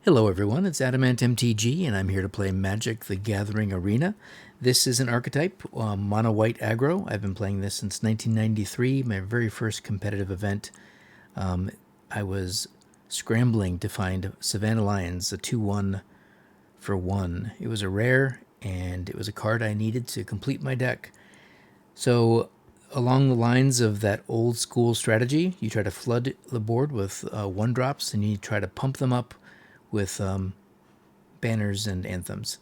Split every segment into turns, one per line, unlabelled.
Hello everyone, it's Adamant MTG and I'm here to play Magic the Gathering Arena. This is an archetype, mono white aggro. I've been playing this since 1993, my very first competitive event. I was scrambling to find Savannah Lions, a 2-1 for 1. It was a rare and it was a card I needed to complete my deck. So along the lines of that old school strategy, you try to flood the board with 1-drops and you try to pump them up with banners and anthems.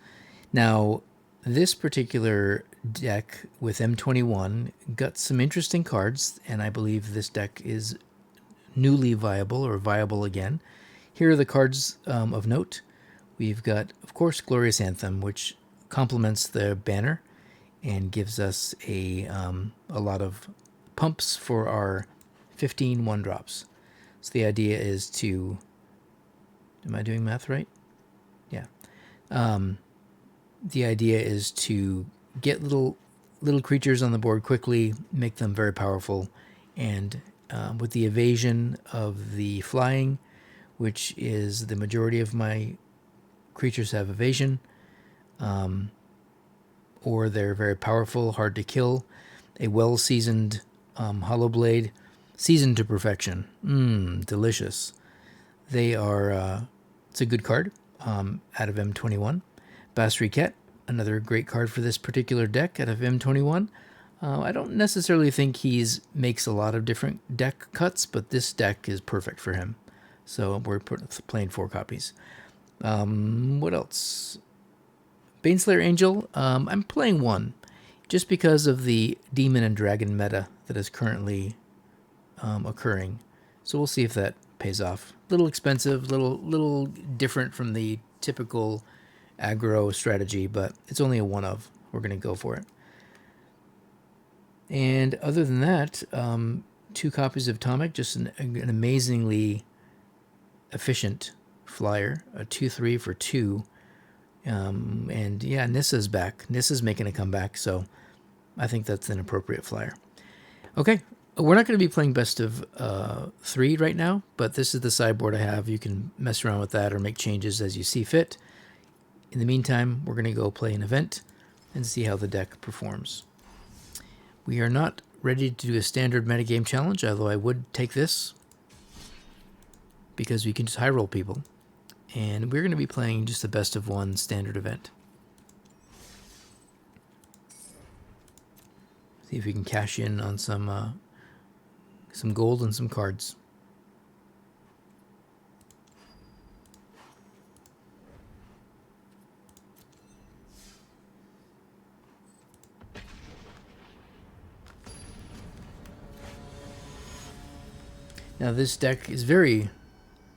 Now, this particular deck with M21 got some interesting cards, and I believe this deck is newly viable or viable again. Here are the cards of note. We've got, of course, Glorious Anthem, which complements the banner and gives us a lot of pumps for our 15 1-drops. So the idea is to... Am I doing math right? Yeah. The idea is to get little creatures on the board quickly, make them very powerful, and with the evasion of the flying, which is the majority of my creatures have evasion, or they're very powerful, hard to kill. A well-seasoned Hollow Blade, seasoned to perfection. Delicious. They are, it's a good card out of M21. Basriket, another great card for this particular deck out of M21. I don't necessarily think he's makes a lot of different deck cuts, but this deck is perfect for him. So we're playing 4 copies. What else? Baneslayer Angel, I'm playing 1, just because of the Demon and Dragon meta that is currently occurring. So we'll see if that pays off. Little expensive, little different from the typical aggro strategy, but it's only a 1 of. We're going to go for it. And other than that, 2 copies of Atomic, just an amazingly efficient flyer, a 2/3 for 2. And yeah, Nissa's back. Nissa's making a comeback, so I think that's an appropriate flyer. Okay. We're not going to be playing best of 3 right now, but this is the sideboard I have. You can mess around with that or make changes as you see fit. In the meantime, we're going to go play an event and see how the deck performs. We are not ready to do a standard metagame challenge, although I would take this because we can just high roll people. And we're going to be playing just a best of 1 standard event. See if we can cash in on some gold and some cards. Now this deck is very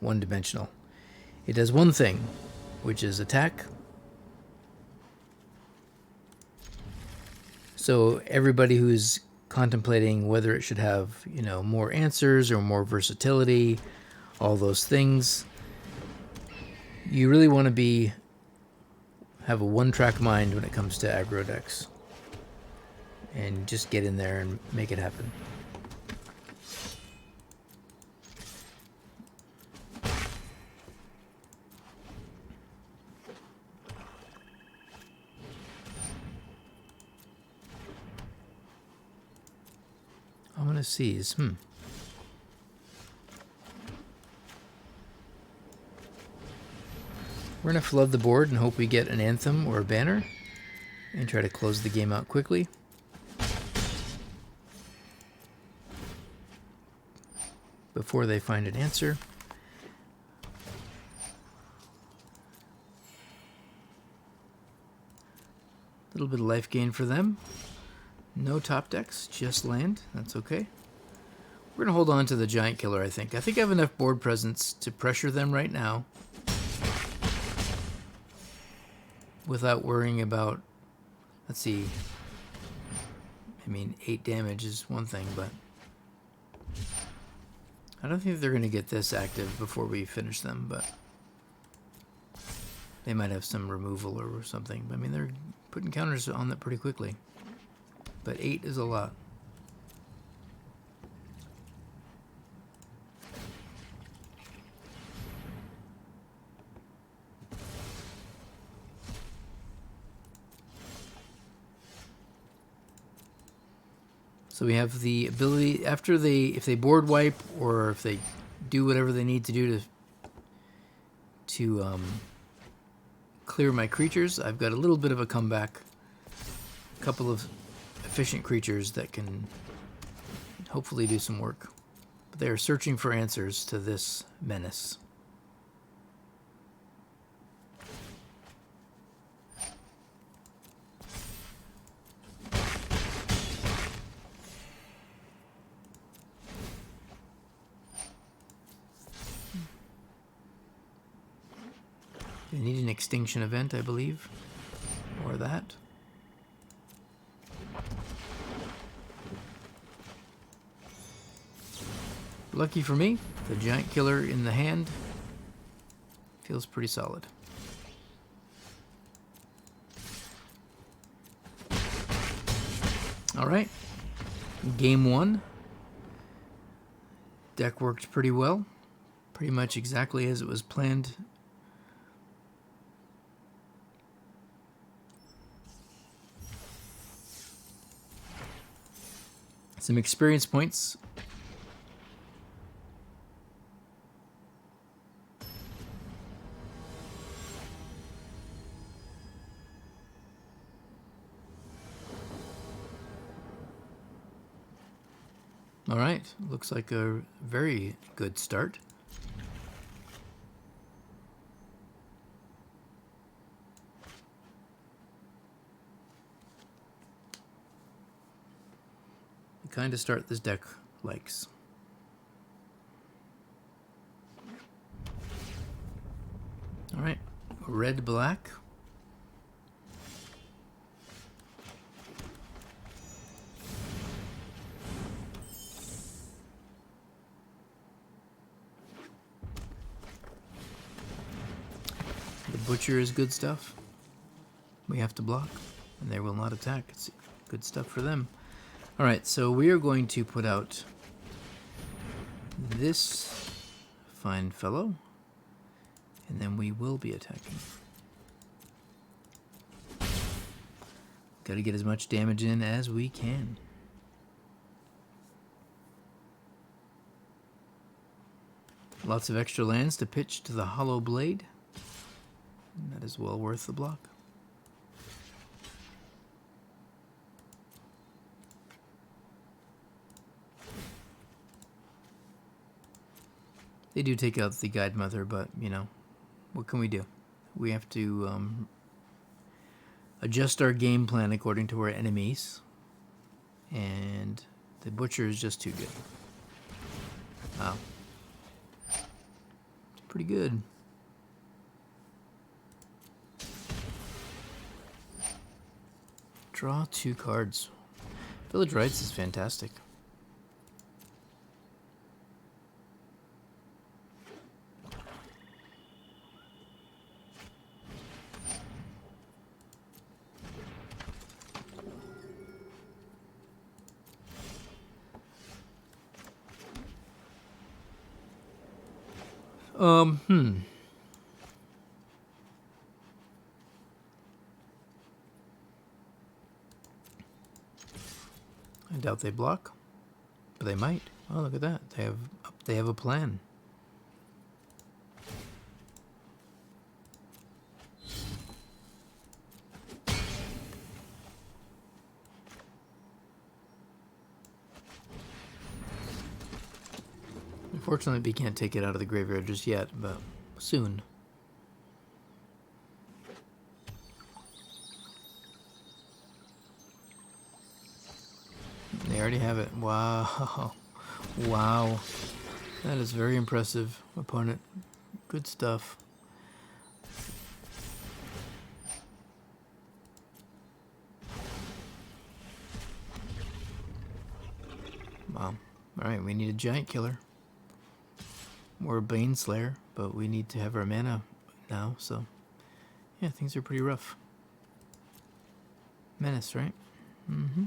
one-dimensional. It does one thing, which is attack. So everybody who's contemplating whether it should have, more answers or more versatility, all those things, you really want to have a one-track mind when it comes to aggro decks, and just get in there and make it happen. I'm going to seize. We're going to flood the board and hope we get an anthem or a banner and try to close the game out quickly. Before they find an answer. A little bit of life gain for them. No top decks, just land. That's okay. We're going to hold on to the Giant Killer, I think. I think I have enough board presence to pressure them right now without worrying about... Let's see. 8 damage is one thing, but... I don't think they're going to get this active before we finish them, but... They might have some removal or something. They're putting counters on that pretty quickly. But 8 is a lot. So we have the ability, after if they board wipe or if they do whatever they need to do to clear my creatures, I've got a little bit of a comeback. A couple of efficient creatures that can hopefully do some work. But they are searching for answers to this menace. They need an extinction event, I believe, or that. Lucky for me, the giant killer in the hand feels pretty solid. All right, game one. Deck worked pretty well, pretty much exactly as it was planned. Some experience points. All right, looks like a very good start. The kind of start this deck likes. All right, red-black. The butcher is good stuff. We have to block, and they will not attack. It's good stuff for them. All right, so we are going to put out this fine fellow, and then we will be attacking. Got to get as much damage in as we can. Lots of extra lands to pitch to the Hollow Blade. That is well worth the block. They do take out the Guide Mother, but, you know, what can we do? We have to adjust our game plan according to our enemies. And the Butcher is just too good. Wow. It's pretty good. Draw 2 cards. Village Rites is fantastic. I doubt they block, but they might. Oh, look at that. They have a plan. Unfortunately, we can't take it out of the graveyard just yet, but soon. They already have it. Wow. Wow. That is very impressive, opponent. Good stuff. Wow. Alright, we need a giant killer. Or a Baneslayer, but we need to have our mana now, so yeah, things are pretty rough. Menace, right? Mm-hmm.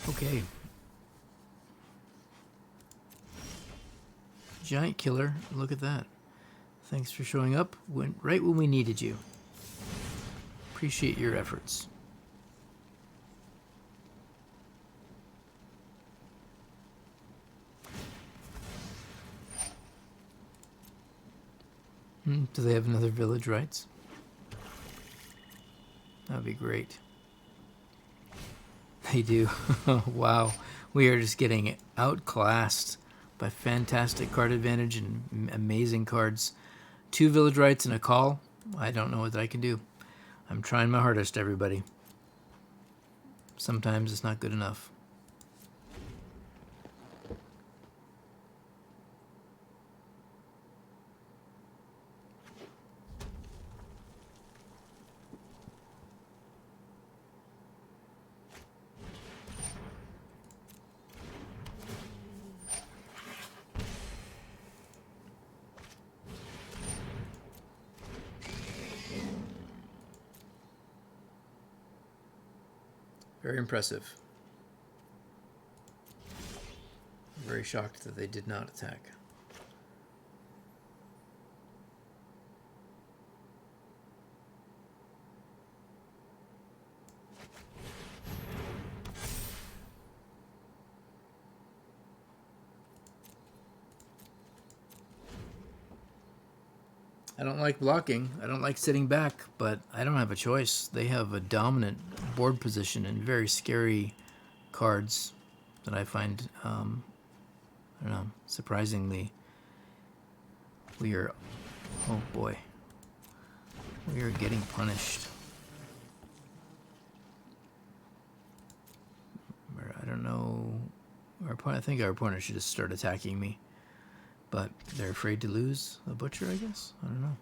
Okay. Giant killer, look at that. Thanks for showing up right when we needed you. Appreciate your efforts. Do they have another village rights? That'd be great. They do. Wow. We are just getting outclassed by fantastic card advantage and amazing cards. 2 village rights and a call. I don't know what I can do. I'm trying my hardest, everybody. Sometimes it's not good enough. Very impressive. I'm very shocked that they did not attack. I don't like blocking. I don't like sitting back, but I don't have a choice. They have a dominant board position and very scary cards that I find, I don't know, surprisingly, we are, oh boy, we are getting punished. I don't know, I think our opponent should just start attacking me. But they're afraid to lose a butcher, I guess? I don't know.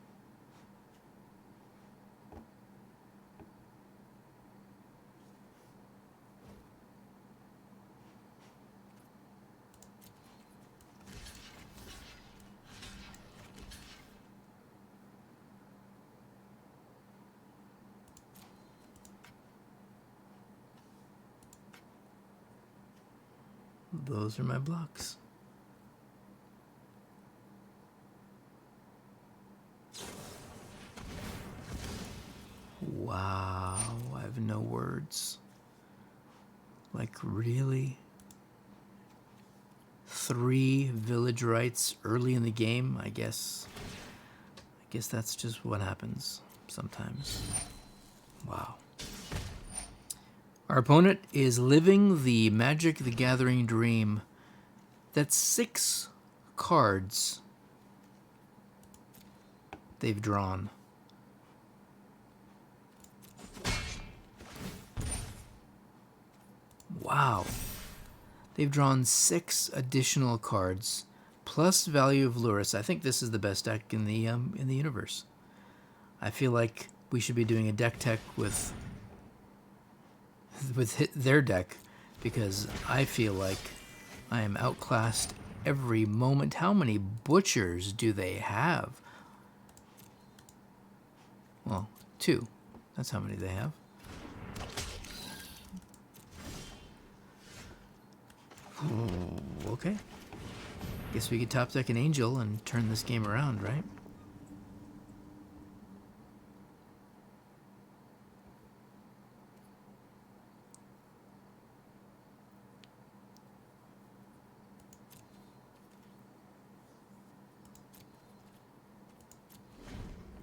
Those are my blocks. Wow, I have no words. Like, really? 3 village rights early in the game, I guess. I guess that's just what happens sometimes. Wow. Our opponent is living the Magic the Gathering dream. That's 6 cards they've drawn. Wow. They've drawn 6 additional cards plus Value of Lurrus. I think this is the best deck in the universe. I feel like we should be doing a deck tech with their deck, because I feel like I am outclassed every moment. How many butchers do they have? Well, 2. That's how many they have. Okay. Guess we could top deck an angel and turn this game around, right?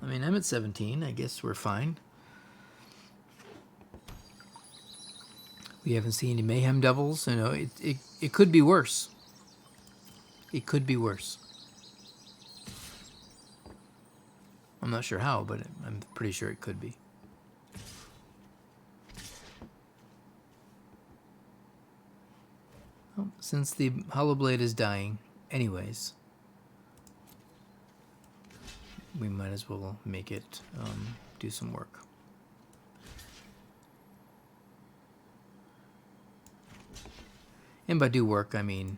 I mean, I'm at 17. I guess we're fine. We haven't seen any mayhem devils. You know, it could be worse. It could be worse. I'm not sure how, but I'm pretty sure it could be. Well, since the Hollow Blade is dying, anyways, we might as well make it do some work. And by do work, I mean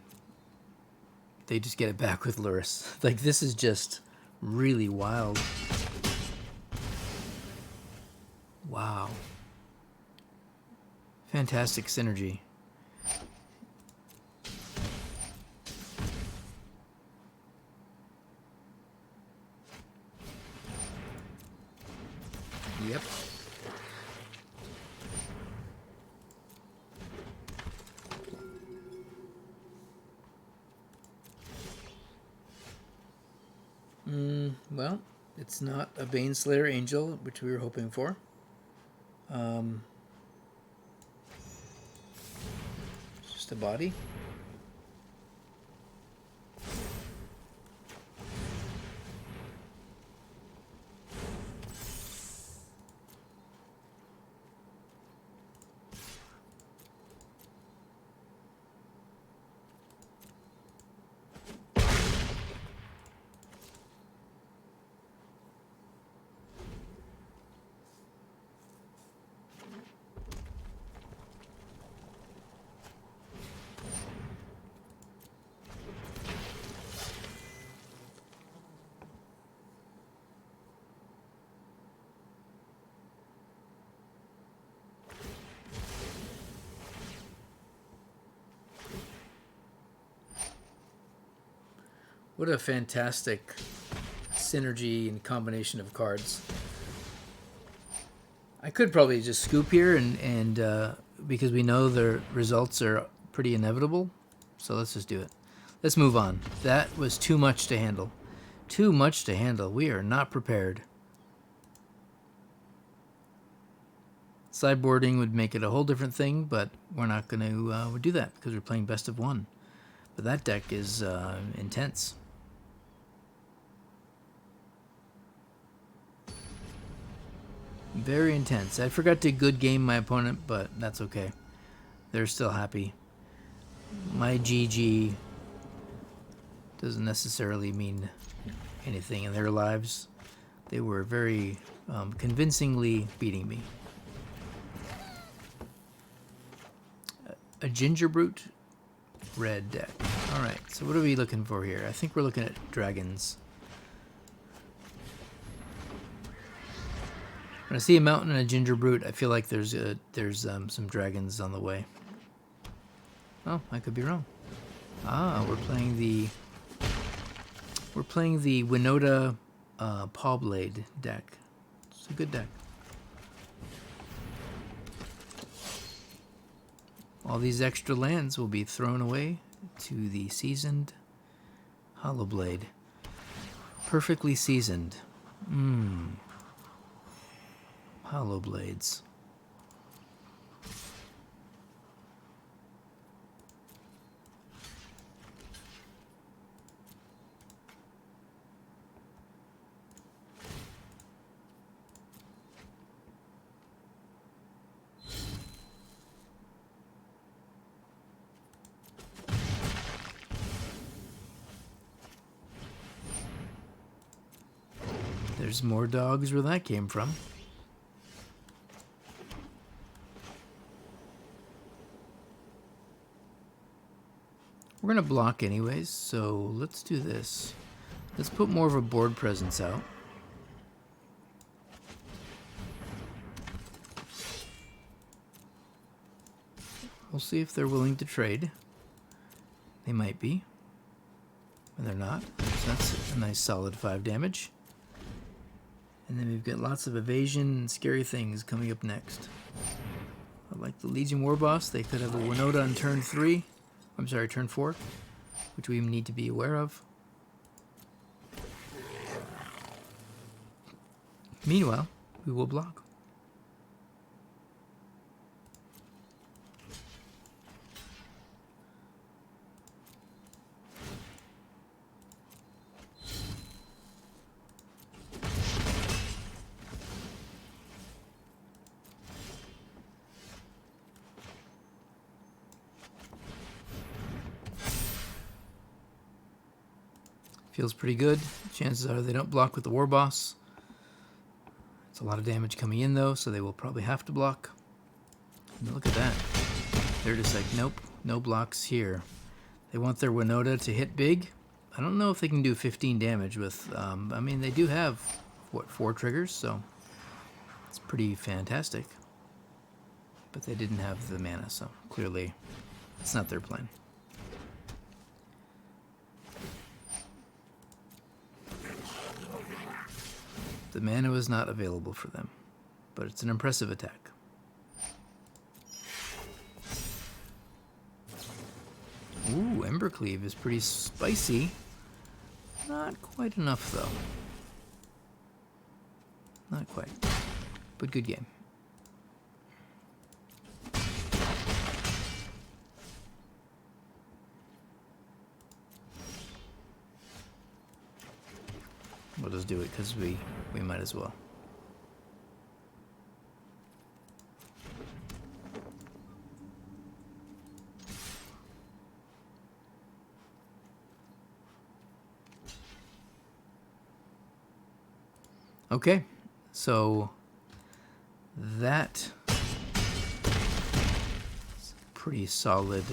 they just get it back with Lurrus. Like, this is just really wild. Wow. Fantastic synergy. Yep. Well, It's not a Baneslayer Angel, which we were hoping for. It's just a body. What a fantastic synergy and combination of cards. I could probably just scoop here and because we know the results are pretty inevitable. So let's just do it. Let's move on. That was too much to handle. Too much to handle. We are not prepared. Sideboarding would make it a whole different thing, but we're not going to do that because we're playing best of one. But that deck is intense. Very intense. I forgot to good game my opponent, but that's okay. They're still happy. My GG doesn't necessarily mean anything in their lives. They were very convincingly beating me. A Ginger Brute red deck. Alright, so what are we looking for here? I think we're looking at dragons. When I see a mountain and a Ginger Brute, I feel like there's some dragons on the way. Oh, I could be wrong. Ah, we're playing the Winota Pawblade deck. It's a good deck. All these extra lands will be thrown away to the seasoned Hollowblade. Perfectly seasoned. Hollowblades. There's more dogs where that came from. We're going to block anyways, so let's do this. Let's put more of a board presence out. We'll see if they're willing to trade. They might be. But they're not. So that's a nice solid 5 damage. And then we've got lots of evasion and scary things coming up next. Like the Legion War Boss, they could have a Winota on turn 3. I'm sorry, turn 4, which we need to be aware of. Meanwhile, we will block. Feels pretty good. Chances are they don't block with the War Boss. It's a lot of damage coming in though, so they will probably have to block. And look at that. They're just like, nope, no blocks here. They want their Winota to hit big. I don't know if they can do 15 damage with, I mean, they do have, what, 4 triggers, so it's pretty fantastic. But they didn't have the mana, so clearly it's not their plan. The mana was not available for them, but it's an impressive attack. Ooh, Embercleave is pretty spicy. Not quite enough, though. Not quite, but good game. We'll just do it because we might as well. Okay, so that is a pretty solid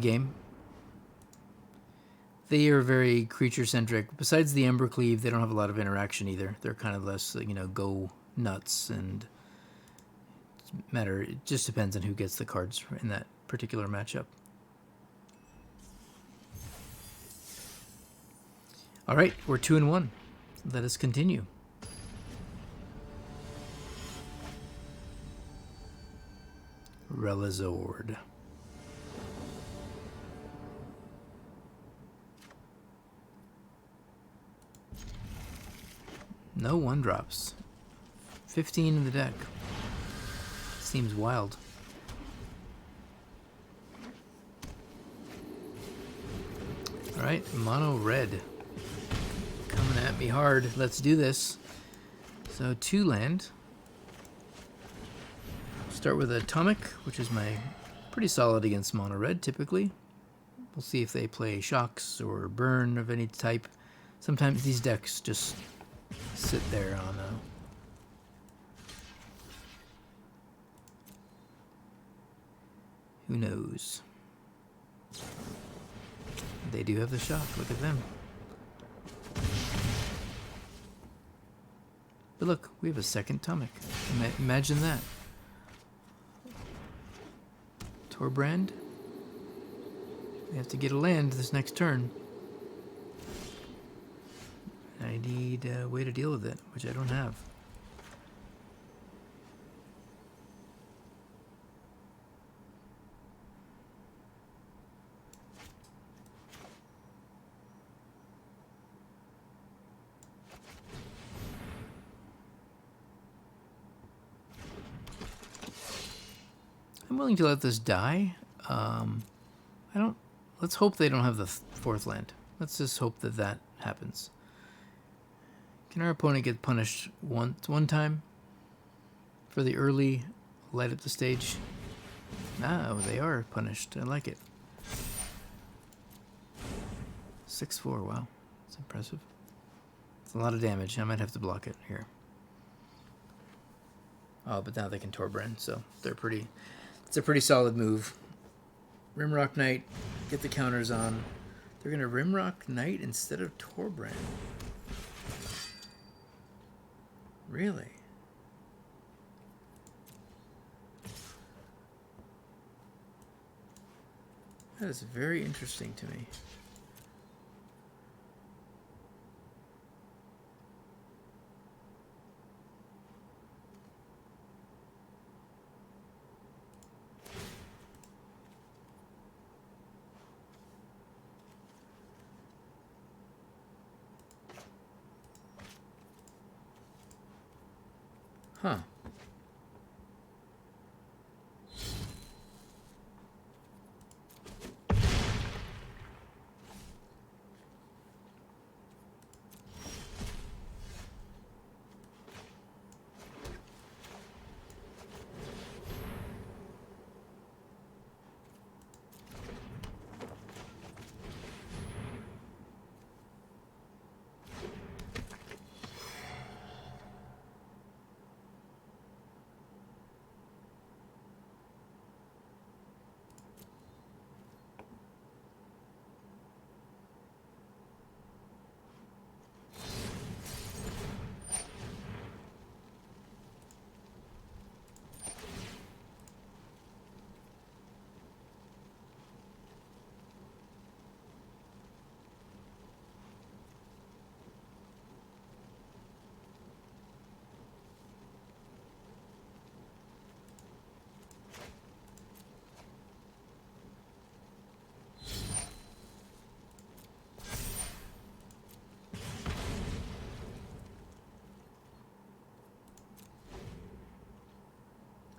game. They are very creature-centric. Besides the Ember Cleave, they don't have a lot of interaction either. They're kind of less, you know, go nuts, and it just depends on who gets the cards in that particular matchup. All right, we're 2-1. Let us continue. Relazord. No 1-drops. 15 in the deck. Seems wild. Alright, mono red. Coming at me hard. Let's do this. So 2 land. Start with Atomic, which is my pretty solid against mono red typically. We'll see if they play Shocks or Burn of any type. Sometimes these decks just sit there on a... Who knows? They do have the Shock. Look at them. But look, we have a second Atomic. Imagine that. Torbrand. We have to get a land this next turn. I need a way to deal with it, which I don't have. I'm willing to let this die. Let's hope they don't have the 4th land. Let's just hope that that happens. Can our opponent get punished one time for the early light up the stage? No, they are punished. I like it. 6-4, wow. That's impressive. It's a lot of damage. I might have to block it here. Oh, but now they can Torbrand, so they're pretty... It's a pretty solid move. Rimrock Knight, get the counters on. They're going to Rimrock Knight instead of Torbrand. Really? That is very interesting to me. Huh.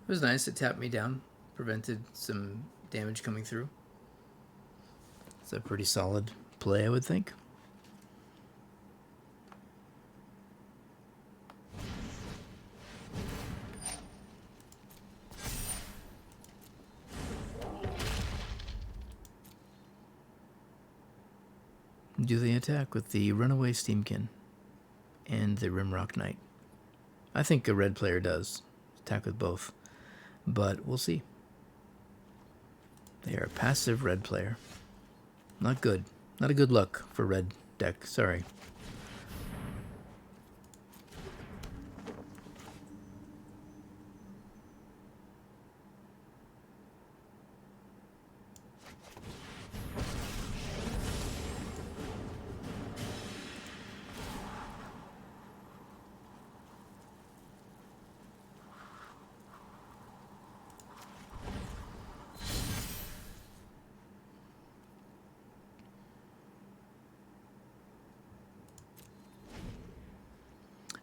It was nice. It tapped me down, prevented some damage coming through. It's a pretty solid play, I would think. Do the attack with the Runaway Steamkin and the Rimrock Knight. I think a red player does attack with both, but we'll see. They are a passive red player. Not good. Not a good look for red deck. Sorry.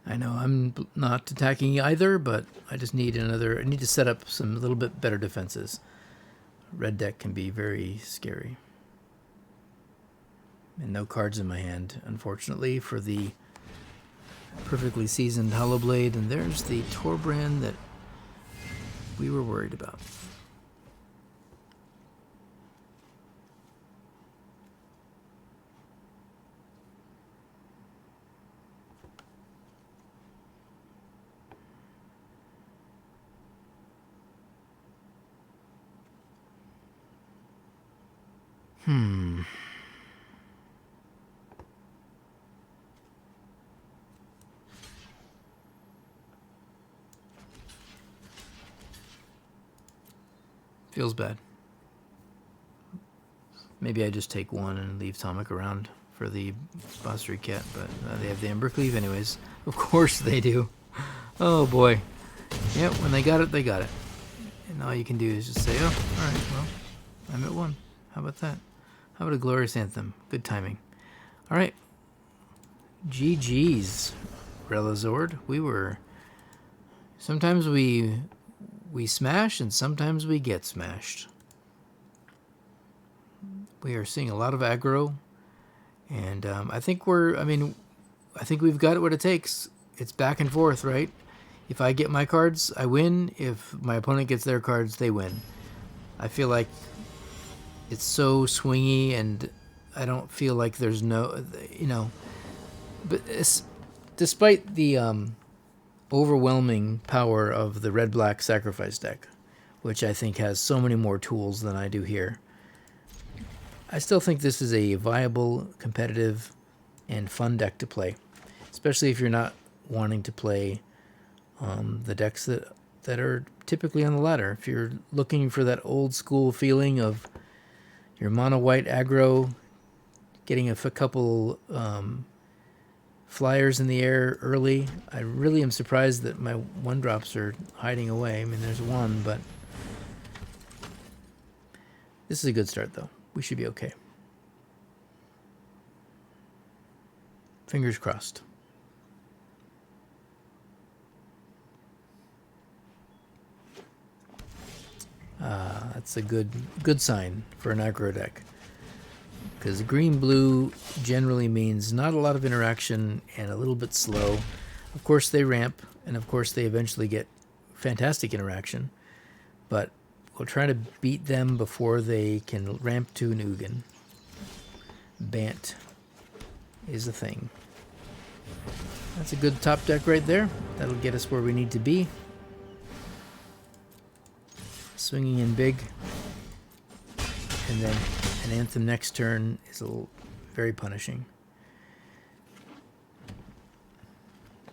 I know I'm not attacking either, but I just need another. I need to set up some little bit better defenses. Red deck can be very scary. And no cards in my hand, unfortunately, for the perfectly seasoned Hollow Blade. And there's the Torbrand that we were worried about. Feels bad. Maybe I just take one and leave Tomic around for the Bostery Cat, but they have the Embercleave anyways. Of course they do. Oh boy. Yep, when they got it, they got it. And all you can do is just say, oh, alright, well, I'm at one. How about that? How about a Glorious Anthem? Good timing. Alright. GG's, Relazord. We were... Sometimes we smash and sometimes we get smashed. We are seeing a lot of aggro, and I think we've got what it takes. It's back and forth, right? If I get my cards, I win. If my opponent gets their cards, they win. I feel like it's so swingy, and I don't feel like there's no, but despite the overwhelming power of the red-black sacrifice deck, which I think has so many more tools than I do here, I still think this is a viable, competitive, and fun deck to play, especially if you're not wanting to play the decks that are typically on the ladder. If you're looking for that old school feeling of your mono white aggro, getting a couple flyers in the air early. I really am surprised that my 1-drops are hiding away. I mean, there's one, but this is a good start, though. We should be okay. Fingers crossed. That's a good sign for an aggro deck. Because green-blue generally means not a lot of interaction and a little bit slow. Of course they ramp, and of course they eventually get fantastic interaction. But we'll try to beat them before they can ramp to an Ugin. Bant is a thing. That's a good top deck right there. That'll get us where we need to be. Swinging in big. And then an Anthem next turn is very punishing.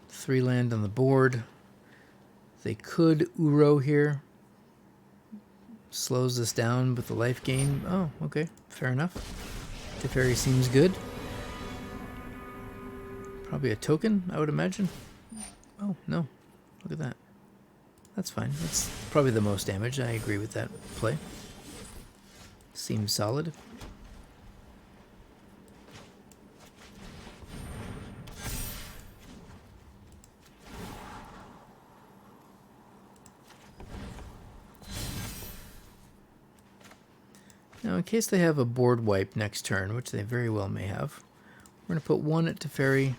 3 land on the board. They could Uro here. Slows us down with the life gain. Oh, okay. Fair enough. Teferi seems good. Probably a token, I would imagine. Oh, no. Look at that. That's fine. That's probably the most damage. I agree with that play. Seems solid. Now, in case they have a board wipe next turn, which they very well may have, we're going to put 1 at Teferi.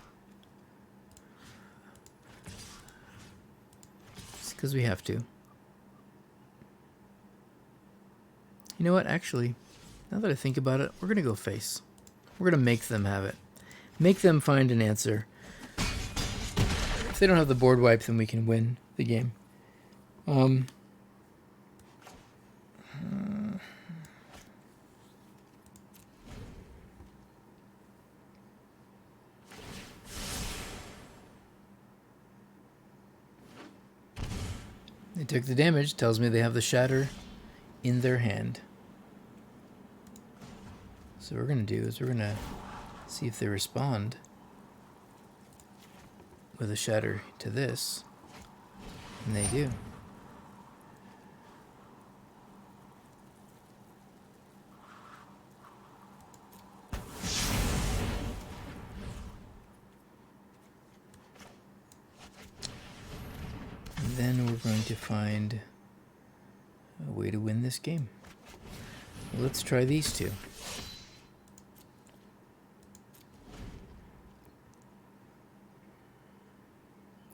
Just because we have to. You know what? Actually, now that I think about it, we're going to go face. We're going to make them have it. Make them find an answer. If they don't have the board wipe, then we can win the game. They took the damage. Tells me they have the shatter in their hand. So what we're going to do is we're going to see if they respond with a shatter to this. And they do. And then we're going to find a way to win this game. Let's try these two.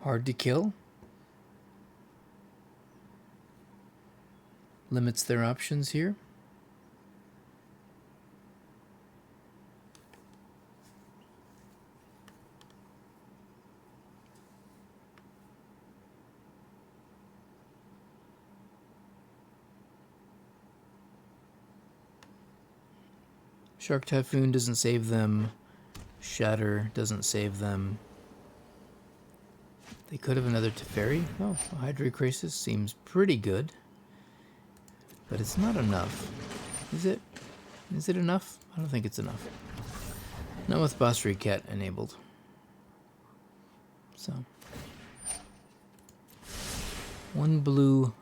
Hard to kill. Limits their options here. Shark Typhoon doesn't save them. Shatter doesn't save them. They could have another Teferi. Oh, Hydrocrisis seems pretty good. But it's not enough. Is it? Is it enough? I don't think it's enough. Not with Basri Cat enabled. So. 1 blue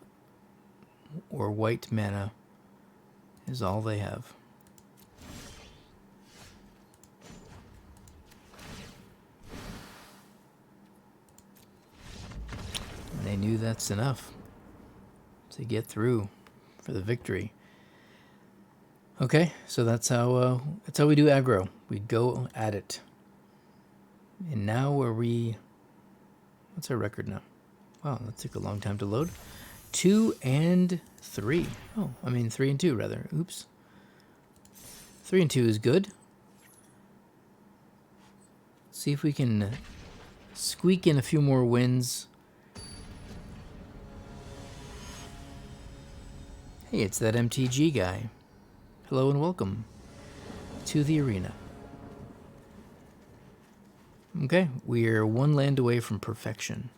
or white mana is all they have. And they knew that's enough to get through for the victory. Okay, so that's how we do aggro. We go at it. And now are we? What's our record now? Wow, that took a long time to load. 2 and 3. Oh, I mean 3 and 2 rather. Oops. 3 and 2 is good. See if we can squeak in a few more wins. Hey, it's that MTG guy. Hello and welcome to the arena. Okay, we're 1 land away from perfection.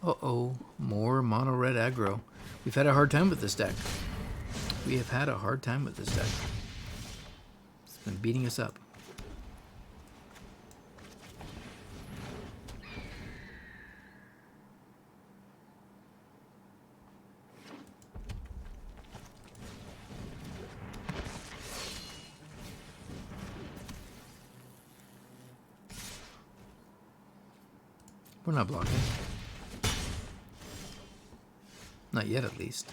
Uh-oh, more mono red aggro. We've had a hard time with this deck. We have had a hard time with this deck. It's been beating us up. We're not blocking. Not yet, at least.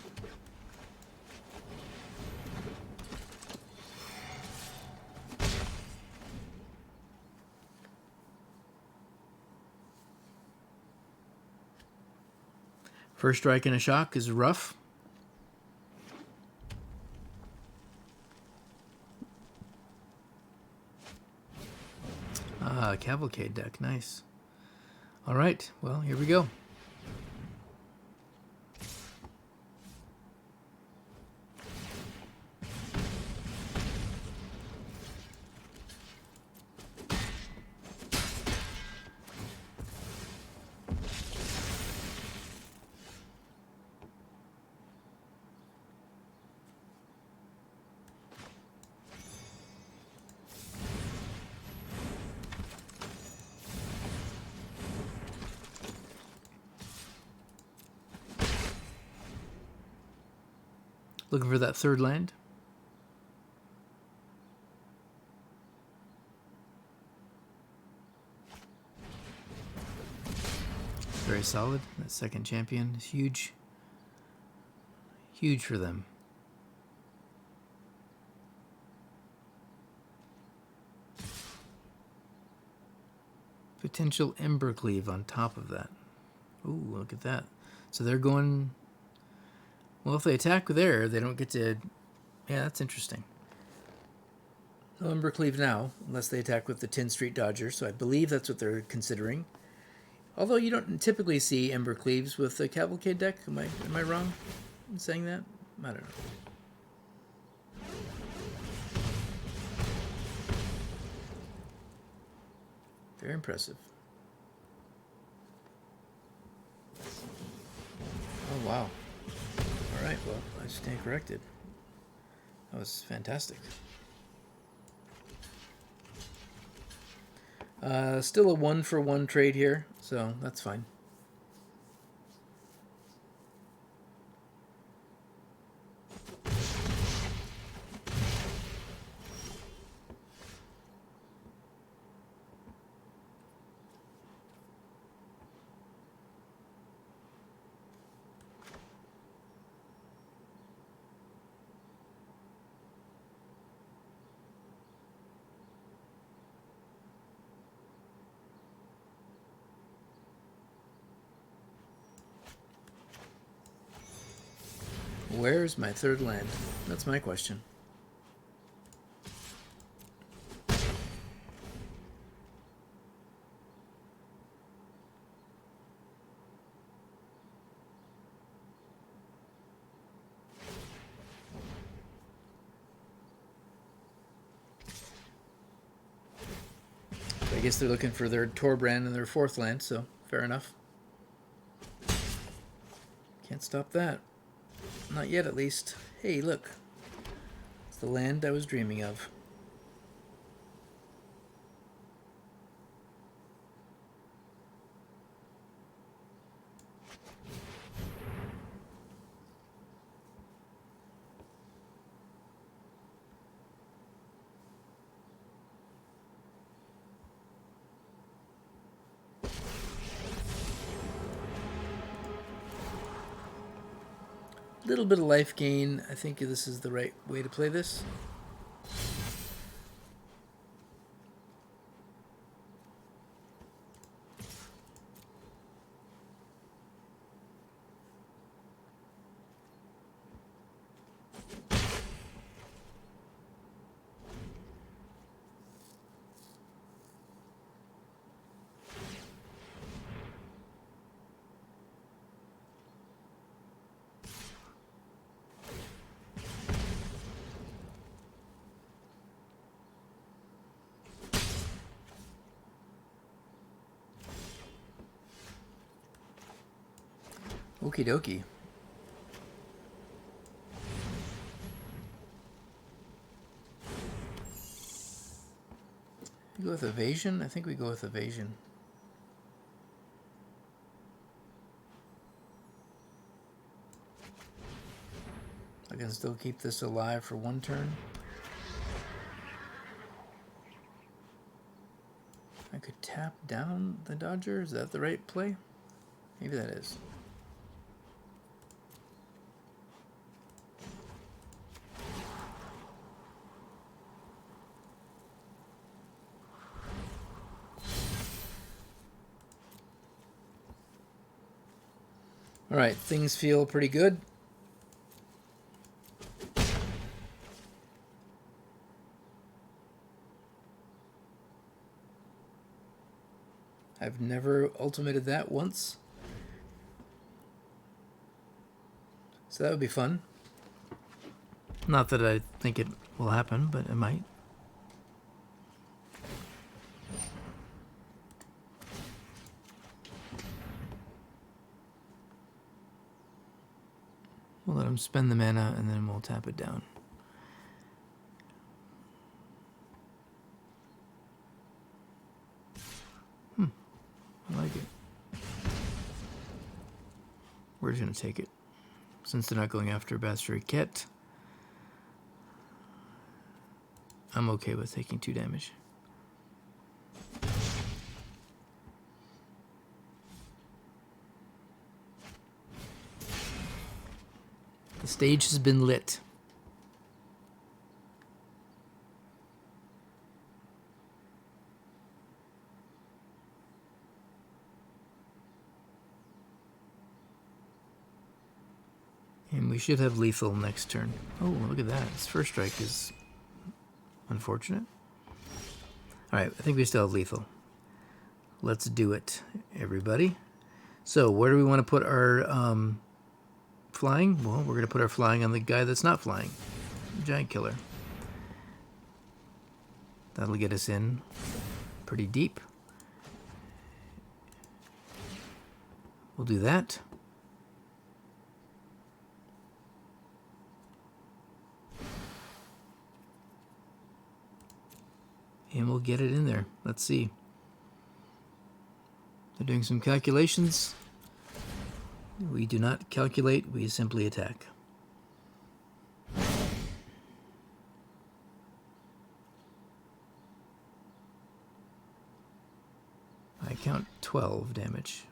First strike and a shock is rough. Ah, Cavalcade deck, nice. All right, well, here we go. Looking for that third land. very solid. That second champion is huge. Huge for them. Potential Embercleave on top of that. Ooh, look at that. So they're going... Well, if they attack there, they don't get to... Yeah, that's interesting. No Embercleave now, unless they attack with the 10 Street Dodger, so I believe that's what they're considering. Although you don't typically see Embercleaves with the Cavalcade deck. Am I wrong in saying that? I don't know. Very impressive. Oh, wow. All right, well, I stand corrected. That was fantastic. Still a 1-for-1 trade here, so that's fine. Where's my third land? That's my question. I guess they're looking for their Torbrand and their fourth land, so fair enough. Can't stop that. Not yet, at least. Hey, look. It's the land I was dreaming of. Little bit of life gain. I think this is the right way to play this. Okie dokie. You go with evasion? I think we go with evasion. I can still keep this alive for one turn. I could tap down the Dodger. Is that the right play? Maybe that is. All right, things feel pretty good. I've never ultimated that once. So that would be fun. Not that I think it will happen, but it might. We'll let him spend the mana and then we'll tap it down. I like it. We're just going to take it. Since they're not going after Bastard Ket, I'm okay with taking 2 damage. stage has been lit. And we should have lethal next turn. Oh, look at that. His first strike is unfortunate. Alright, I think we still have lethal. Let's do it, everybody. So, where do we want to put our flying? Well, we're going to put our flying on the guy that's not flying. Giant killer. That'll get us in pretty deep. We'll do that. And we'll get it in there. Let's see. They're doing some calculations. We do not calculate, we simply attack. I count 12 damage.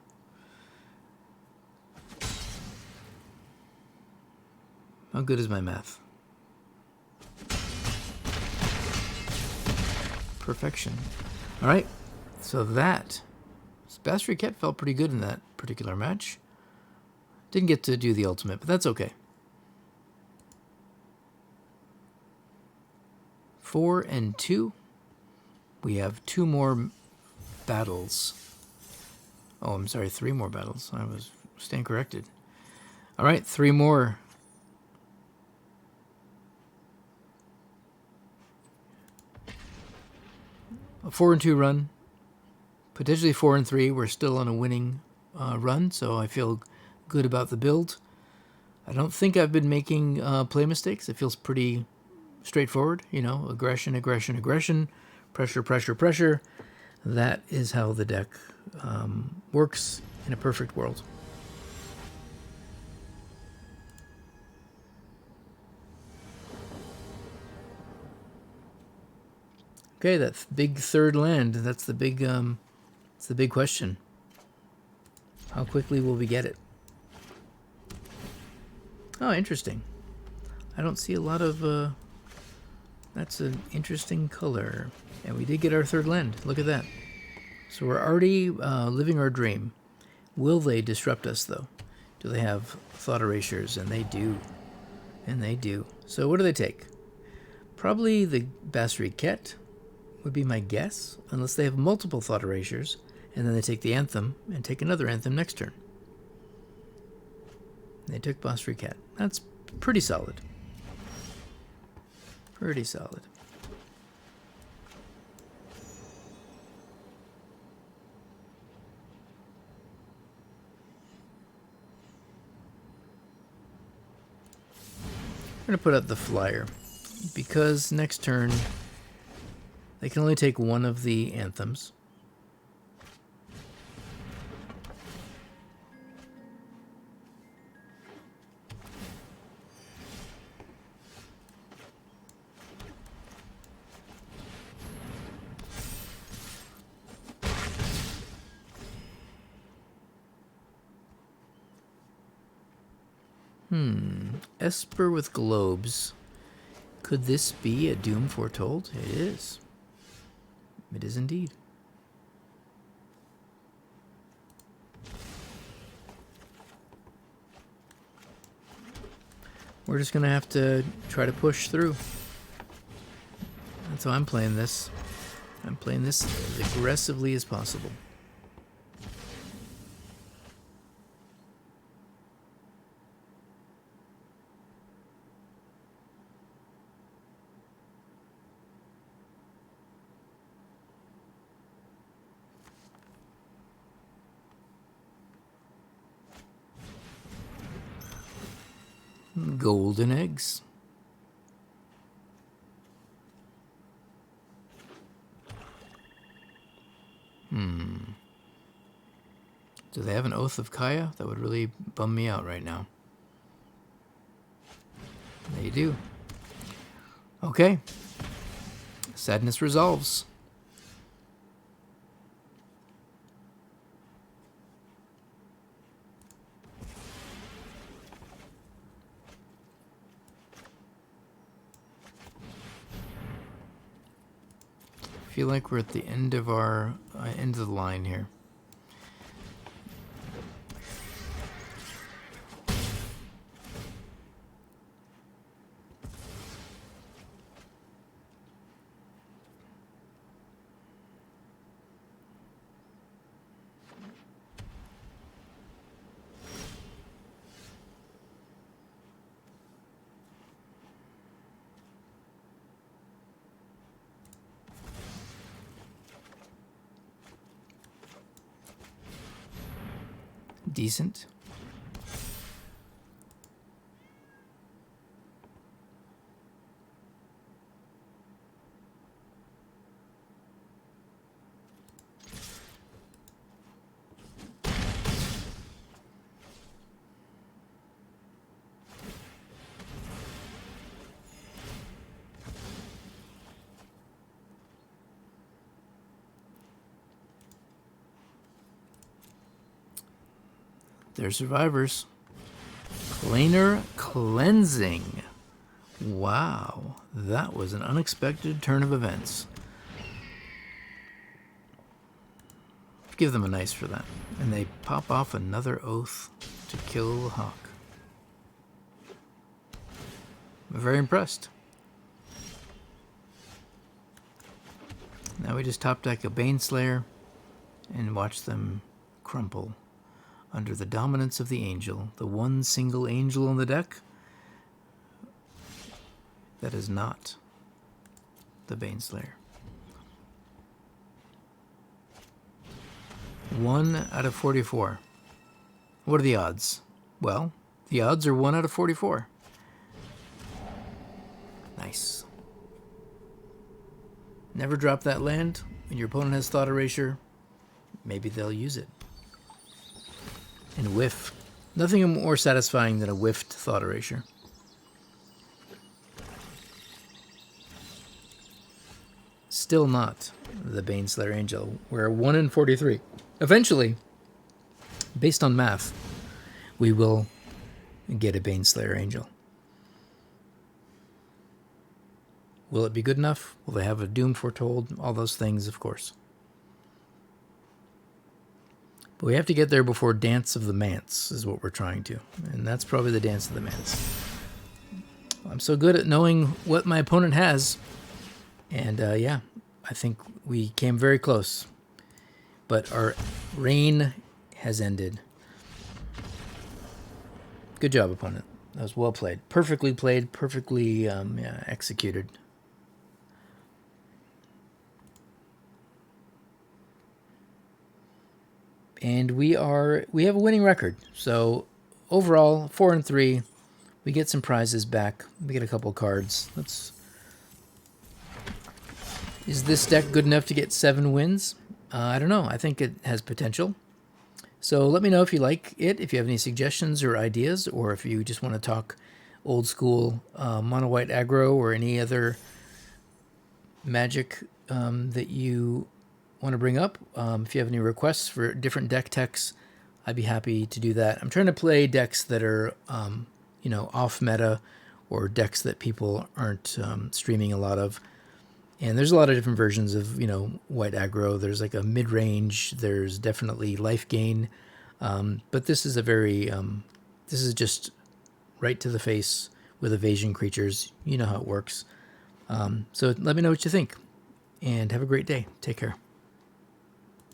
How good is my math? Perfection. Alright, so that. Bastard Cat felt pretty good in that particular match. Didn't get to do the ultimate, but that's okay. 4 and 2. We have 2 more battles. Oh, I'm sorry, 3 more battles. I was stand corrected. Alright, 3 more. A 4 and 2 run, potentially 4 and 3. We're still on a winning run, so I feel good about the build. I don't think I've been making play mistakes. It feels pretty straightforward, you know, aggression, aggression, aggression, pressure, pressure, pressure. That is how the deck works in a perfect world. Okay, that big third land, that's the big question. How quickly will we get it? Oh, interesting. I don't see a lot of, that's an interesting color. And we did get our third land, look at that. So we're already living our dream. Will they disrupt us, though? Do they have thought erasures? And they do. And they do. So what do they take? Probably the Bastard Cat would be my guess, unless they have multiple thought erasures, and then they take the anthem and take another anthem next turn. They took Bastard Cat. That's pretty solid. Pretty solid. I'm going to put out the flyer, because next turn they can only take one of the anthems. Esper with globes. Could this be a doom foretold? It is. It is indeed. We're just going to have to try to push through. That's how I'm playing this. I'm playing this as aggressively as possible. Golden eggs. Do they have an Oath of Kaya? That would really bum me out right now. They do. Okay. Sadness resolves. feel like we're at the end of our end of the line here. Decent. They're survivors. Planar cleansing. Wow, that was an unexpected turn of events. Give them a nice for that. And they pop off another oath to kill the hawk. I'm very impressed. Now we just top deck a Baneslayer and watch them crumple under the dominance of the angel, the one single angel on the deck that is not the Baneslayer. 1 out of 44. What are the odds? Well, the odds are 1 out of 44. Nice. Never drop that land. When your opponent has thought erasure, maybe they'll use it. And whiff. Nothing more satisfying than a whiffed thought erasure. Still not the Baneslayer Angel. We're 1 in 43. Eventually, based on math, we will get a Baneslayer Angel. Will it be good enough? Will they have a doom foretold? All those things, of course. But we have to get there before Dance of the Manse is what we're trying to. And that's probably the Dance of the Manse. I'm so good at knowing what my opponent has. And yeah, I think we came very close. But our reign has ended. Good job, opponent. That was well played. Perfectly played, perfectly executed. And we have a winning record. So overall, 4 and 3. We get some prizes back. We get a couple cards. Is this deck good enough to get 7 wins? I don't know. I think it has potential. So let me know if you like it, if you have any suggestions or ideas, or if you just want to talk old school mono white aggro or any other Magic that you want to bring up. If you have any requests for different deck techs, I'd be happy to do that. I'm trying to play decks that are, off meta, or decks that people aren't streaming a lot of. And there's a lot of different versions of, white aggro. There's like a mid-range. There's definitely life gain. But this is this is just right to the face with evasion creatures. You know how it works. So let me know what you think. And have a great day. Take care.